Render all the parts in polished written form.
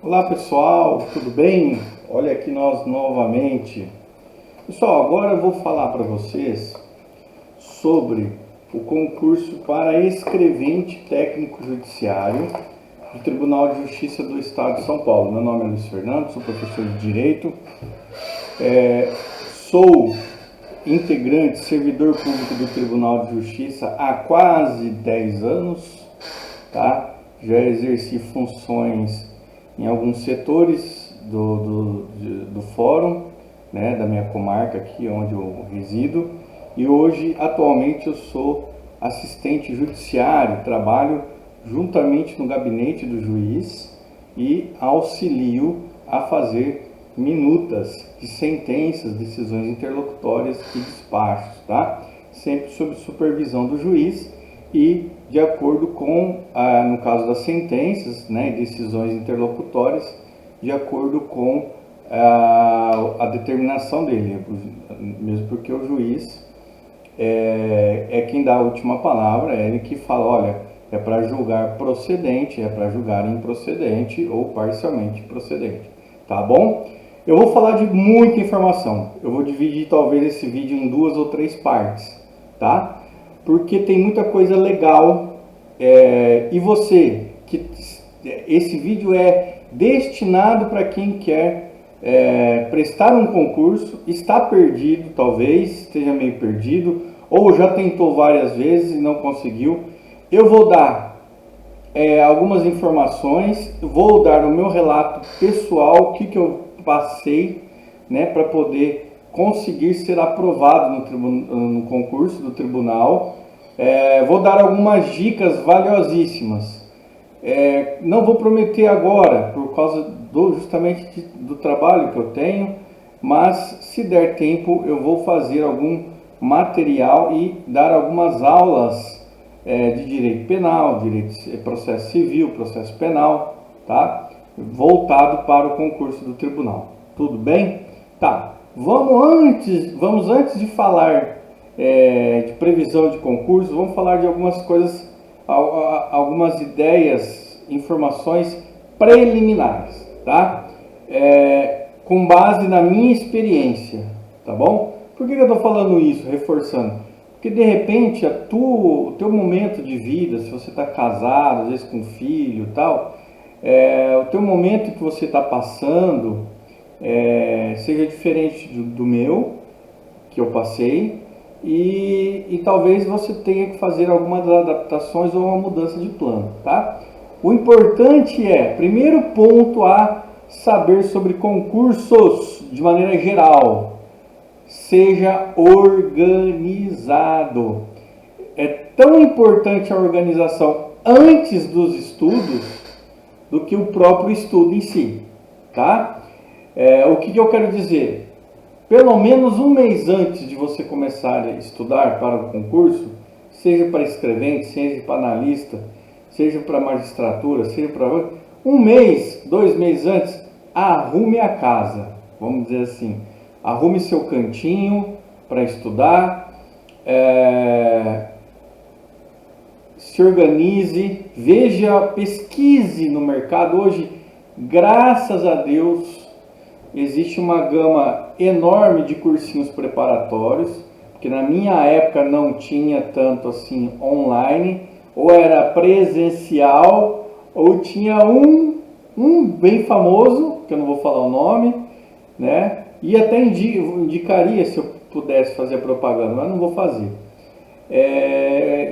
Olá pessoal, tudo bem? Olha aqui nós novamente. Pessoal, agora eu vou falar para vocês sobre o concurso para escrevente técnico judiciário do Tribunal de Justiça do Estado de São Paulo. Meu nome é Luiz Fernando, sou professor de Direito, sou integrante, servidor público do Tribunal de Justiça há quase 10 anos, tá? Já exerci funções em alguns setores do fórum, né, da minha comarca aqui onde eu resido, e hoje, atualmente, eu sou assistente judiciário, trabalho juntamente no gabinete do juiz e auxilio a fazer minutas de sentenças, decisões interlocutórias e despachos, tá? Sempre sob supervisão do juiz e de acordo com, no caso das sentenças, né, decisões interlocutórias, de acordo com a determinação dele, mesmo porque o juiz é quem dá a última palavra, é ele que fala, olha, é para julgar procedente, é para julgar improcedente ou parcialmente procedente, tá bom? Eu vou falar de muita informação, eu vou dividir talvez esse vídeo em 2 ou 3 partes, tá? Porque tem muita coisa legal, e você, que esse vídeo é destinado para quem quer prestar um concurso, está perdido, talvez esteja meio perdido, ou já tentou várias vezes e não conseguiu. Eu vou dar algumas informações, vou dar o meu relato pessoal, o que eu passei, né, para poder conseguir ser aprovado no concurso do tribunal. Vou dar algumas dicas valiosíssimas. Não vou prometer agora, por causa justamente do trabalho que eu tenho, mas se der tempo eu vou fazer algum material e dar algumas aulas de direito penal, processo civil, processo penal, tá? Voltado para o concurso do tribunal. Tudo bem? Tá. Vamos antes de falar de previsão de concurso, vamos falar de algumas coisas, algumas ideias, informações preliminares, tá? Com base na minha experiência, tá bom? Por que eu estou falando isso, reforçando? Porque de repente o teu momento de vida, se você está casado, às vezes com filho e tal, o teu momento que você está passando seja diferente do meu, que eu passei, e talvez você tenha que fazer algumas adaptações ou uma mudança de plano, tá? O importante primeiro ponto a saber sobre concursos de maneira geral, seja organizado. É tão importante a organização antes dos estudos do que o próprio estudo em si, tá? O que eu quero dizer? Pelo menos um mês antes de você começar a estudar para o concurso, seja para escrevente, seja para analista, seja para magistratura, seja para... Um mês, 2 meses antes, arrume a casa, vamos dizer assim. Arrume seu cantinho para estudar, se organize, veja, pesquise no mercado. Hoje, graças a Deus, existe uma gama enorme de cursinhos preparatórios, porque na minha época não tinha tanto assim online, ou era presencial, ou tinha um bem famoso, que eu não vou falar o nome, né? E até indicaria se eu pudesse fazer propaganda, mas não vou fazer.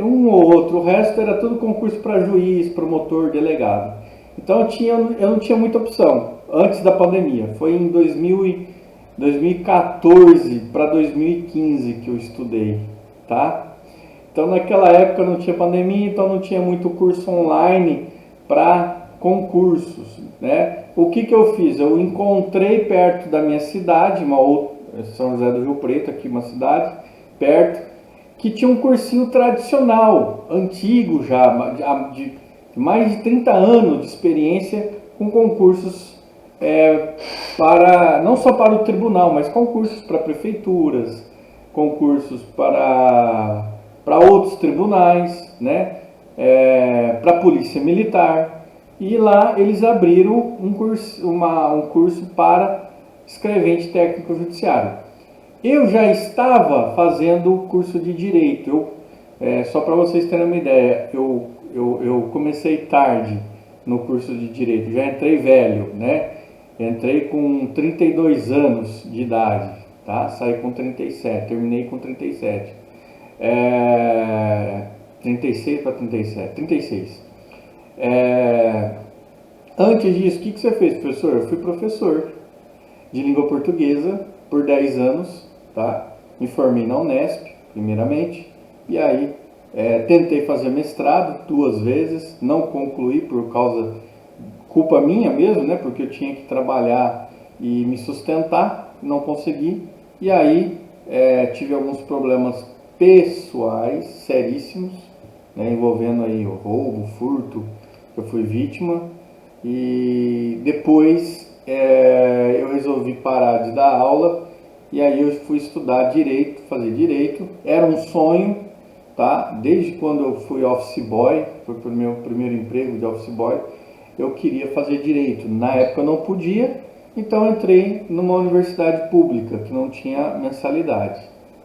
Um ou outro, o resto era tudo concurso para juiz, promotor, delegado. Então eu não tinha muita opção antes da pandemia. Foi em 2014 para 2015 que eu estudei, tá? Então naquela época não tinha pandemia, então não tinha muito curso online para concursos, né? O que eu fiz? Eu encontrei perto da minha cidade, São José do Rio Preto, aqui uma cidade perto, que tinha um cursinho tradicional, antigo já, de mais de 30 anos de experiência, com concursos não só para o tribunal, mas concursos para prefeituras, concursos para outros tribunais, né? Para a polícia militar. e lá eles abriram um curso para escrevente técnico judiciário. Eu já estava fazendo o curso de Direito. Só para vocês terem uma ideia, eu comecei tarde no curso de Direito, já entrei velho, né? Entrei com 32 anos de idade, tá? Saí com 37, terminei com 37. 36 para 37, 36. Antes disso, o que você fez, professor? Eu fui professor de língua portuguesa por 10 anos, tá? Me formei na Unesp, primeiramente, e aí tentei fazer mestrado 2 vezes, não concluí por causa, culpa minha mesmo, né? Porque eu tinha que trabalhar e me sustentar, não consegui, e aí tive alguns problemas pessoais seríssimos, né? Envolvendo aí o roubo, furto, eu fui vítima, e depois eu resolvi parar de dar aula, e aí eu fui estudar direito, fazer direito. Era um sonho, tá? Desde quando eu fui office boy, foi o meu primeiro emprego de office boy, eu queria fazer direito. Na época eu não podia, então eu entrei numa universidade pública que não tinha mensalidade,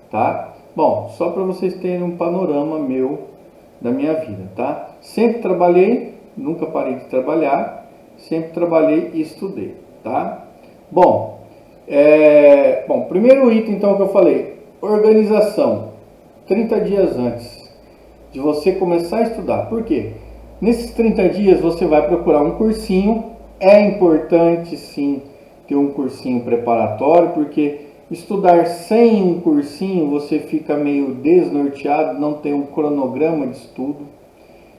tá? Bom, só para vocês terem um panorama meu da minha vida, tá? Sempre trabalhei, nunca parei de trabalhar, sempre trabalhei e estudei, tá? Bom, primeiro item então que eu falei, organização, 30 dias antes de você começar a estudar. Por quê? Nesses 30 dias você vai procurar um cursinho. É importante sim ter um cursinho preparatório, porque estudar sem um cursinho você fica meio desnorteado, não tem um cronograma de estudo,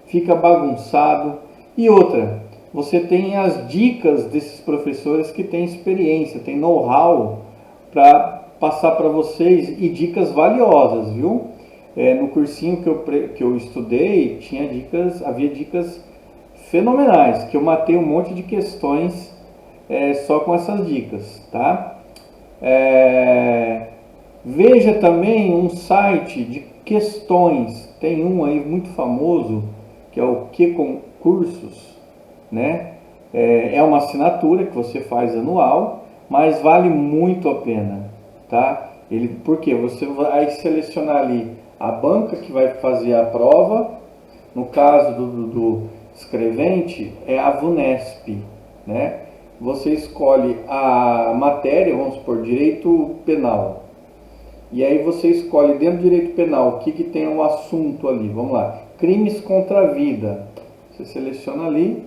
fica bagunçado. E outra, você tem as dicas desses professores que têm experiência, tem know-how para passar para vocês, e dicas valiosas, viu? No cursinho que eu estudei, havia dicas fenomenais, que eu matei um monte de questões só com essas dicas, tá? Veja também um site de questões, tem um aí muito famoso, que é o Que Concursos, né? É uma assinatura que você faz anual, mas vale muito a pena, tá? Porque você vai selecionar ali a banca que vai fazer a prova. No caso do escrevente, é a VUNESP, né? Você escolhe a matéria, vamos supor, direito penal. E aí você escolhe dentro do direito penal o que tem um assunto ali. Vamos lá, crimes contra a vida. Você seleciona ali,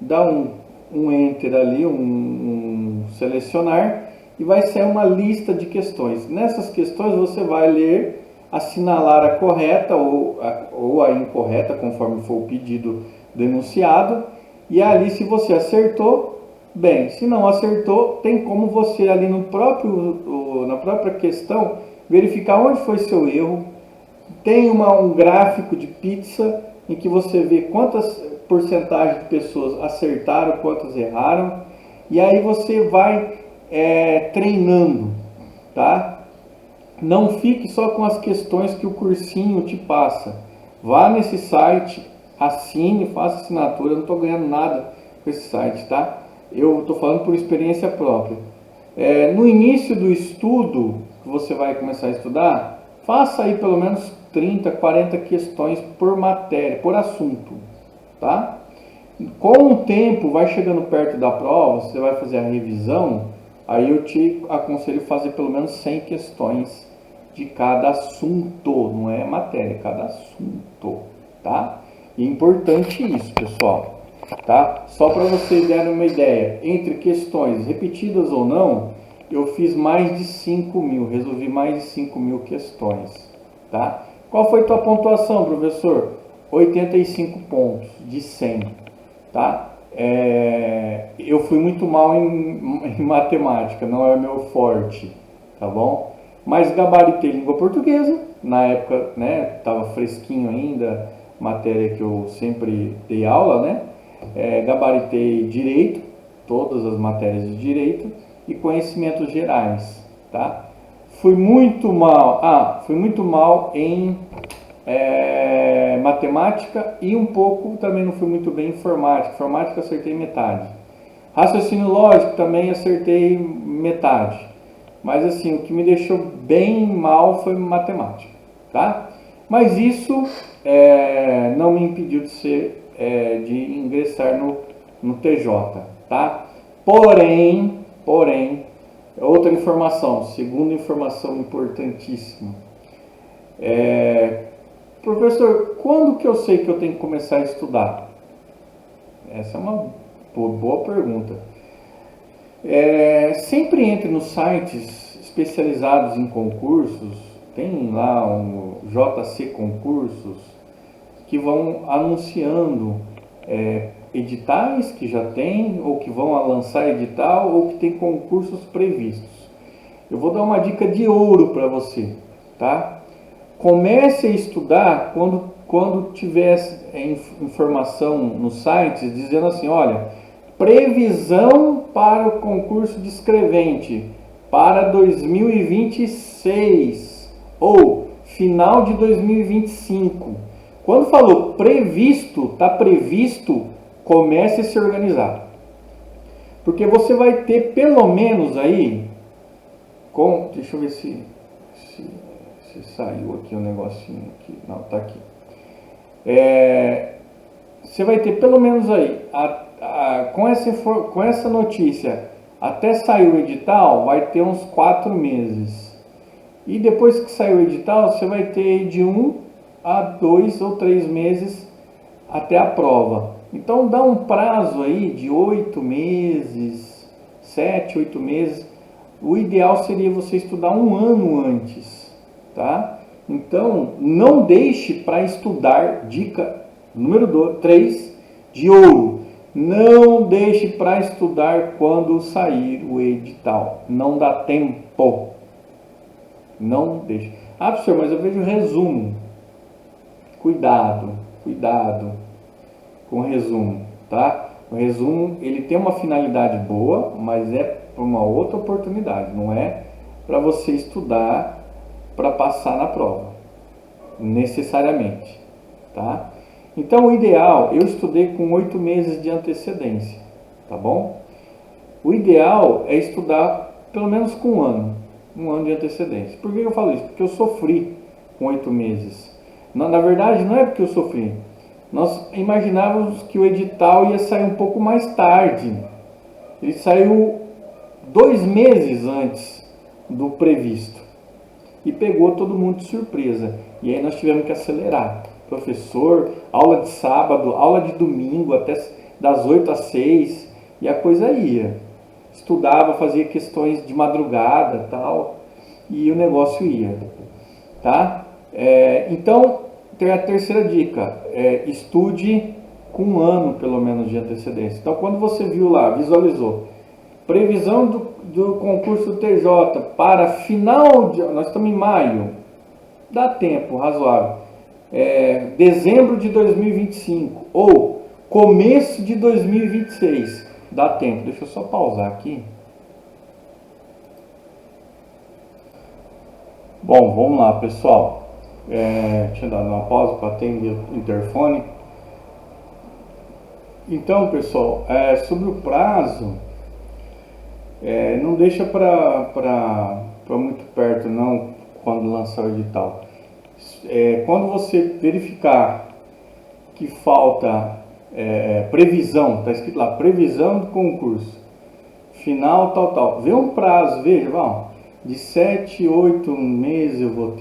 dá um enter ali, um selecionar, e vai ser uma lista de questões. Nessas questões você vai ler, assinalar a correta ou a incorreta, conforme for o pedido do enunciado, e ali, se você acertou, bem, se não acertou, tem como você ali na própria questão verificar onde foi seu erro. Tem um gráfico de pizza em que você vê quantas porcentagem de pessoas acertaram, quantas erraram, e aí você vai treinando, tá? Não fique só com as questões que o cursinho te passa. Vá nesse site, assine, faça assinatura. Eu não estou ganhando nada com esse site, tá? Eu estou falando por experiência própria. No início do estudo, que você vai começar a estudar, faça aí pelo menos 30, 40 questões por matéria, por assunto, tá? Com o tempo, vai chegando perto da prova, você vai fazer a revisão, aí eu te aconselho fazer pelo menos 100 questões de cada assunto, não é matéria, cada assunto, tá? E é importante isso, pessoal, tá? Só para vocês terem uma ideia, entre questões repetidas ou não, eu fiz mais de 5.000, resolvi mais de 5.000 questões, tá? Qual foi tua pontuação, professor? 85 pontos de 100, tá? Eu fui muito mal em matemática, não é meu forte, tá bom? Mas gabaritei língua portuguesa, na época, né, estava fresquinho ainda, matéria que eu sempre dei aula, né? Gabaritei direito, todas as matérias de direito, e conhecimentos gerais, tá? Fui muito mal em matemática e um pouco também não fui muito bem em informática. Informática acertei metade. Raciocínio lógico também acertei metade. Mas assim, o que me deixou bem mal foi matemática, tá? Mas isso não me impediu de ingressar no TJ, tá? Porém, outra informação, segunda informação importantíssima. Professor, quando que eu sei que eu tenho que começar a estudar? Essa é uma boa pergunta. Sempre entre nos sites especializados em concursos, tem lá um JC Concursos, que vão anunciando editais que já tem, ou que vão lançar edital, ou que tem concursos previstos. Eu vou dar uma dica de ouro para você, tá? Comece a estudar quando tiver informação nos sites dizendo assim, olha, previsão para o concurso de escrevente para 2026 ou final de 2025. Quando falou previsto, está previsto, comece a se organizar. Porque você vai ter pelo menos aí, deixa eu ver se saiu aqui um negocinho aqui. Não, tá aqui. Você vai ter pelo menos aí, com essa notícia, até sair o edital, vai ter uns 4 meses. E depois que sair o edital, você vai ter de 1 a 2 ou 3 meses até a prova. Então dá um prazo aí de 8 meses, 7, 8 meses. O ideal seria você estudar um ano antes, tá? Então não deixe para estudar, dica número 3 de ouro. Não deixe para estudar quando sair o edital. Não dá tempo. Não deixe. Ah, professor, mas eu vejo resumo. Cuidado com o resumo, tá? O resumo, ele tem uma finalidade boa, mas é para uma outra oportunidade. Não é para você estudar para passar na prova, necessariamente, tá? Então, o ideal, eu estudei com 8 meses de antecedência, tá bom? O ideal é estudar pelo menos com um ano de antecedência. Por que eu falo isso? Porque eu sofri com 8 meses. Na verdade, não é porque eu sofri. Nós imaginávamos que o edital ia sair um pouco mais tarde. Ele saiu 2 meses antes do previsto. E pegou todo mundo de surpresa. E aí nós tivemos que acelerar. Professor, aula de sábado, aula de domingo, até das 8 às 6, e a coisa ia. Estudava, fazia questões de madrugada, tal, e o negócio ia, tá? Então, tem a terceira dica, estude com um ano, pelo menos, de antecedência. Então, quando você viu lá, visualizou, previsão do concurso do TJ para final de... Nós estamos em maio, dá tempo razoável. Dezembro de 2025 ou começo de 2026, dá tempo. Deixa eu só pausar aqui. Bom, vamos lá, pessoal. Deixa eu dar uma pausa para atender o interfone. Então, pessoal, sobre o prazo, não deixa para muito perto, não, quando lançar o edital. Quando você verificar que falta previsão, está escrito lá, previsão do concurso, final, tal, vê um prazo, veja, de 7, 8 meses eu vou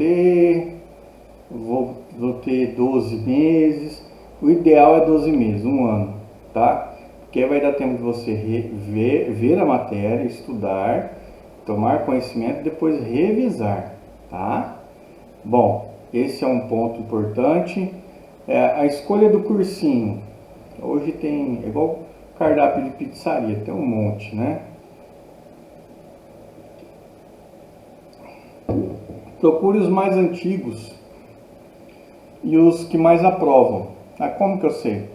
ter 12 meses, o ideal é 12 meses, um ano, tá? Porque aí vai dar tempo de você ver a matéria, estudar, tomar conhecimento e depois revisar, tá? Bom, esse é um ponto importante. A escolha do cursinho. Hoje tem, igual cardápio de pizzaria, tem um monte, né? Procure os mais antigos e os que mais aprovam. Como que eu sei?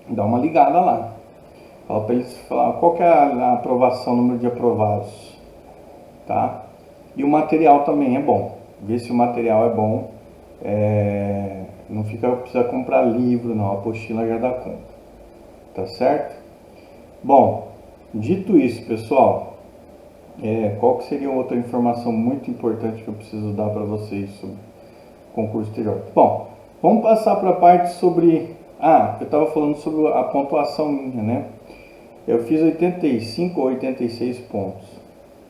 Dá uma ligada lá. Fala para eles falar qual que é a aprovação, o número de aprovados, tá? E o material também é bom. Ver se o material é bom. Não precisa comprar livro, não. A apostila já dá conta. Tá certo? Bom, dito isso, pessoal, qual que seria outra informação muito importante que eu preciso dar para vocês sobre concurso TJ? Bom, vamos passar para a parte sobre... eu estava falando sobre a pontuação minha, né? Eu fiz 85 ou 86 pontos.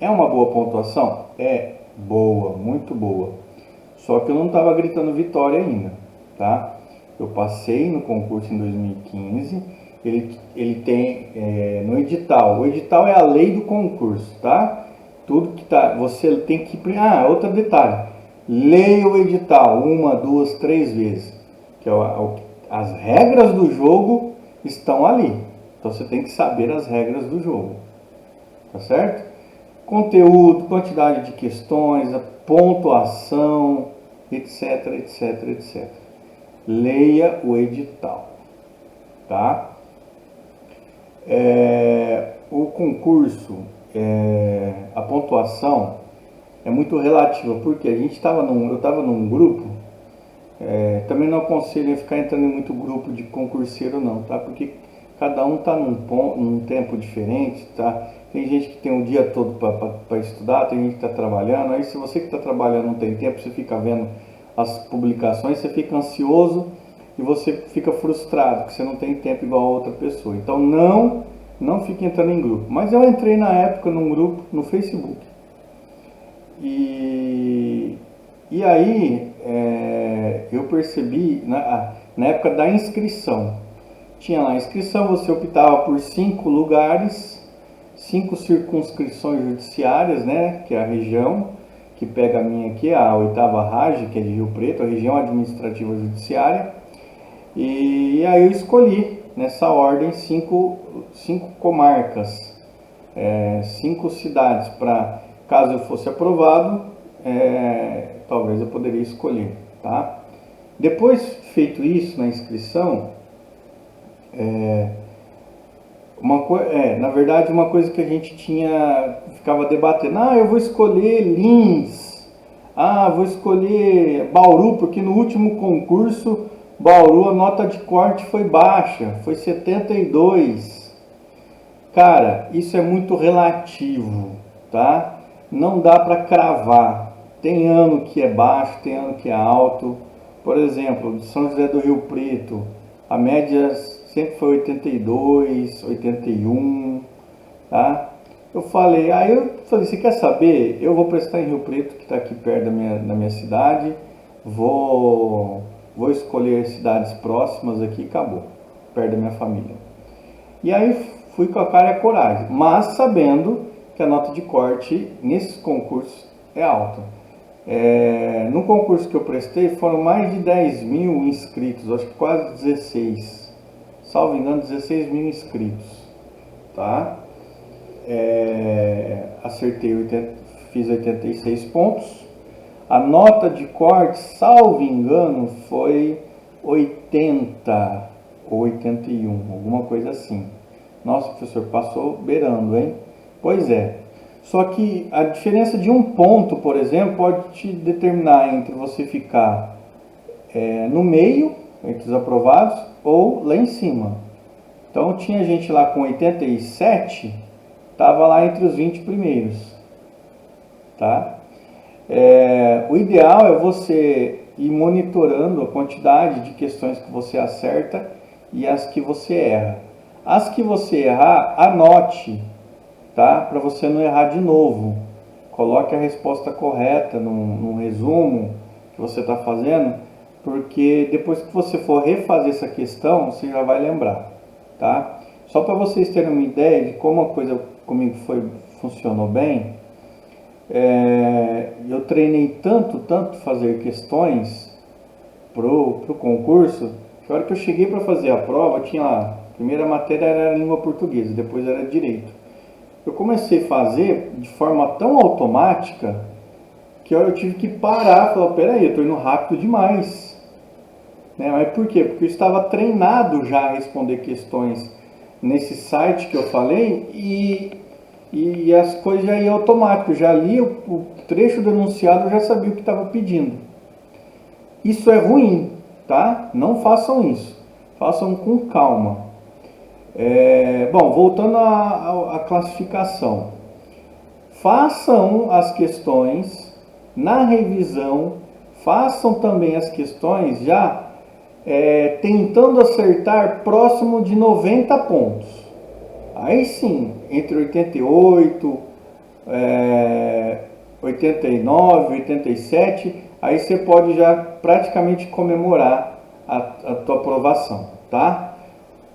É uma boa pontuação? É boa, muito boa. Só que eu não estava gritando vitória ainda, tá? Eu passei no concurso em 2015. Ele tem no edital. O edital é a lei do concurso, tá? Tudo que tá, você tem que... outro detalhe. Leia o edital 1, 2, 3 vezes. Que as regras do jogo estão ali. Então você tem que saber as regras do jogo, tá certo? Conteúdo, quantidade de questões, a pontuação, etc, etc, etc. Leia o edital, tá? O concurso, a pontuação é muito relativa, porque eu estava num grupo, também não aconselho a ficar entrando em muito grupo de concurseiro não, tá? Porque cada um está num tempo diferente, tá? Tem gente que tem o dia todo para estudar, tem gente que está trabalhando. Aí se você que está trabalhando não tem tempo, você fica vendo as publicações, você fica ansioso e você fica frustrado, que você não tem tempo igual a outra pessoa. Então não fique entrando em grupo. Mas eu entrei na época num grupo no Facebook. E aí eu percebi, na época da inscrição, tinha lá a inscrição, você optava por 5 lugares, 5 circunscrições judiciárias, né, que é a região, que pega a minha aqui, a 8ª RAJ, que é de Rio Preto, a região administrativa judiciária, e aí eu escolhi, nessa ordem, 5 comarcas, 5 cidades, para, caso eu fosse aprovado, talvez eu poderia escolher, tá? Depois feito isso na inscrição, na verdade, uma coisa que a gente ficava debatendo, eu vou escolher Lins, vou escolher Bauru, porque no último concurso, Bauru, a nota de corte foi baixa, foi 72. Cara, isso é muito relativo, tá? Não dá para cravar. Tem ano que é baixo, tem ano que é alto. Por exemplo, São José do Rio Preto, a média sempre foi 82, 81, tá? Eu falei, você quer saber? Eu vou prestar em Rio Preto, que está aqui perto da minha cidade, vou escolher cidades próximas aqui e acabou, perto da minha família. E aí fui com a cara e a coragem, mas sabendo que a nota de corte nesses concursos é alta. No concurso que eu prestei foram mais de 10 mil inscritos, acho que quase 16, salvo engano 16 mil inscritos, tá? Fiz 86 pontos, a nota de corte, salvo engano, foi 80 ou 81, alguma coisa assim. Nossa, professor, passou beirando, hein? Pois é. Só que a diferença de um ponto, por exemplo, pode te determinar entre você ficar no meio, entre os aprovados, ou lá em cima. Então tinha gente lá com 87, estava lá entre os 20 primeiros. Tá? O ideal é você ir monitorando a quantidade de questões que você acerta e as que você erra. As que você errar, anote, tá? Para você não errar de novo. Coloque a resposta correta num resumo que você está fazendo, porque depois que você for refazer essa questão, você já vai lembrar, tá? Só para vocês terem uma ideia de como a coisa comigo funcionou bem, eu treinei tanto fazer questões pro concurso, que a hora que eu cheguei para fazer a prova, tinha lá, a primeira matéria era língua portuguesa, depois era direito. Eu comecei a fazer de forma tão automática que eu tive que parar e falar, peraí, eu estou indo rápido demais. Mas por quê? Porque eu estava treinado já a responder questões nesse site que eu falei e as coisas já iam automático. Eu já li o trecho do enunciado, eu já sabia o que estava pedindo. Isso é ruim, tá? Não façam isso, façam com calma. Bom, voltando à classificação, façam as questões na revisão, façam também as questões já tentando acertar próximo de 90 pontos. Aí sim, entre 88, 89, 87, aí você pode já praticamente comemorar a tua aprovação, tá?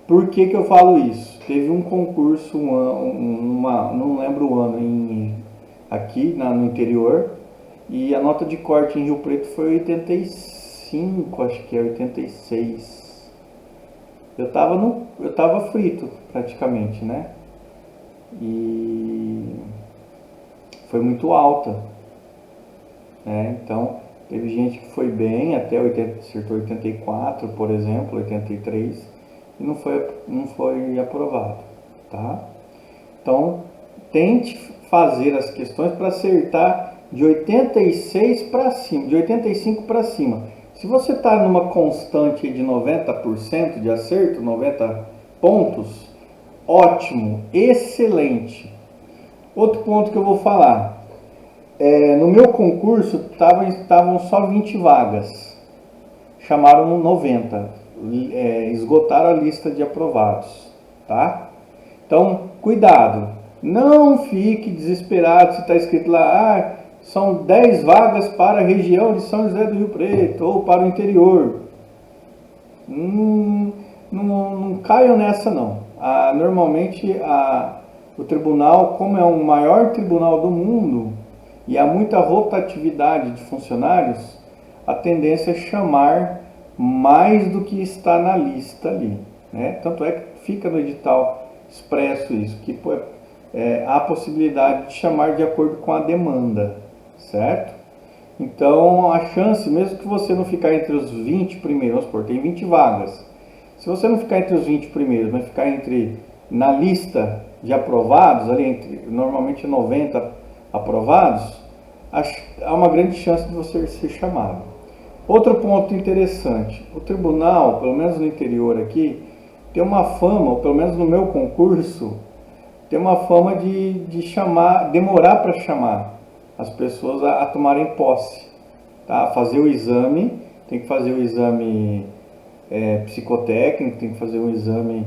Por que que eu falo isso? Teve um concurso, não lembro o ano, aqui no interior, e a nota de corte em Rio Preto foi 85, acho que é 86. Eu tava frito praticamente, né? E foi muito alta, né? Então, teve gente que foi bem, até acertou 84, por exemplo, 83, e não foi aprovado, tá? Então, tente fazer as questões para acertar de 86 para cima, de 85 para cima. Se você está numa constante de 90% de acerto, 90 pontos, ótimo, excelente. Outro ponto que eu vou falar, no meu concurso estavam só 20 vagas, chamaram 90, esgotaram a lista de aprovados, tá? Então, cuidado, não fique desesperado se está escrito lá, são 10 vagas para a região de São José do Rio Preto ou para o interior. Não caiam nessa não. Normalmente o tribunal, como é o maior tribunal do mundo e há muita rotatividade de funcionários, a tendência é chamar mais do que está na lista ali, né? Tanto é que fica no edital expresso isso, que há a possibilidade de chamar de acordo com a demanda, certo? Então a chance, mesmo que você não ficar entre os 20 primeiros, vamos supor, tem 20 vagas, se você não ficar entre os 20 primeiros, mas ficar na lista de aprovados, ali entre normalmente 90 aprovados, há uma grande chance de você ser chamado. Outro ponto interessante, o tribunal, pelo menos no interior aqui, tem uma fama, ou pelo menos no meu concurso, tem uma fama de demorar para chamar as pessoas a tomarem posse, tá? Fazer o exame, tem que fazer o exame psicotécnico, tem que fazer um exame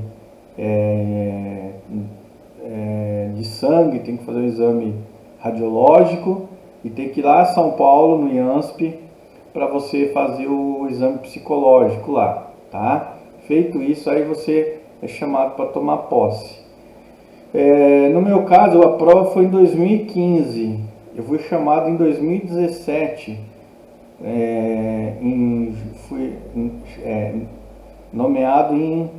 de sangue, tem que fazer um exame radiológico e tem que ir lá a São Paulo, no IANSP, para você fazer o exame psicológico lá, tá? Feito isso, aí você é chamado para tomar posse. No meu caso, a prova foi em 2015, eu fui chamado em 2017, fui nomeado em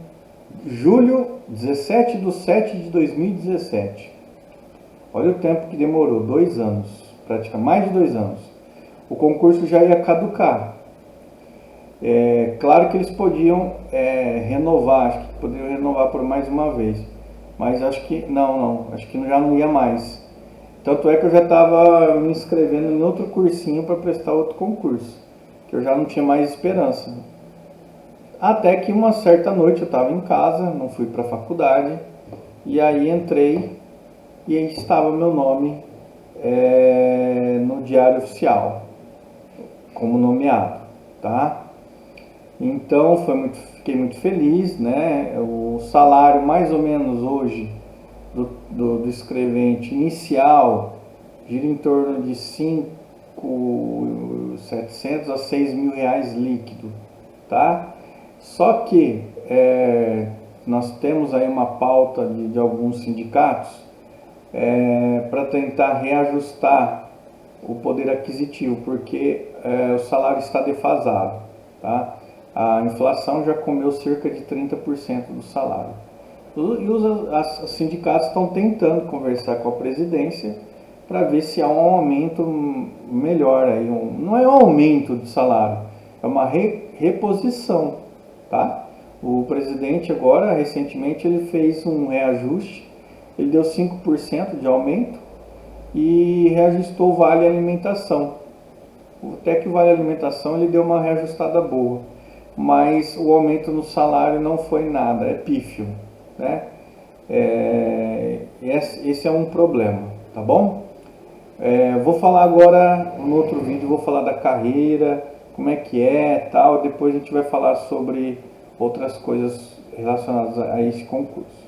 julho 17/7 de 2017. Olha o tempo que demorou, 2 anos, praticamente mais de 2 anos. O concurso já ia caducar. Claro que eles podiam renovar, acho que poderiam renovar por mais uma vez, mas acho que acho que já não ia mais. Tanto é que eu já estava me inscrevendo em outro cursinho para prestar outro concurso, que eu já não tinha mais esperança. Até que uma certa noite eu estava em casa, não fui para a faculdade, e aí entrei e aí estava meu nome no Diário Oficial, como nomeado, tá? Então fiquei muito feliz, né? O salário mais ou menos hoje do escrevente inicial gira em torno de 5.700 a 6.000 reais líquido, tá? Só que nós temos aí uma pauta de alguns sindicatos para tentar reajustar o poder aquisitivo, porque o salário está defasado, tá? A inflação já comeu cerca de 30% do salário. E os sindicatos estão tentando conversar com a presidência para ver se há um aumento melhor aí. Não é um aumento de salário, é uma reposição, tá? O presidente agora, recentemente, ele fez um reajuste, ele deu 5% de aumento e reajustou o vale alimentação. Até que o vale alimentação ele deu uma reajustada boa. mas o aumento no salário não foi nada, é pífio, né? Esse é um problema, tá bom? Vou falar agora, no outro vídeo, vou falar da carreira, como é que é, tal, depois a gente vai falar sobre outras coisas relacionadas a esse concurso.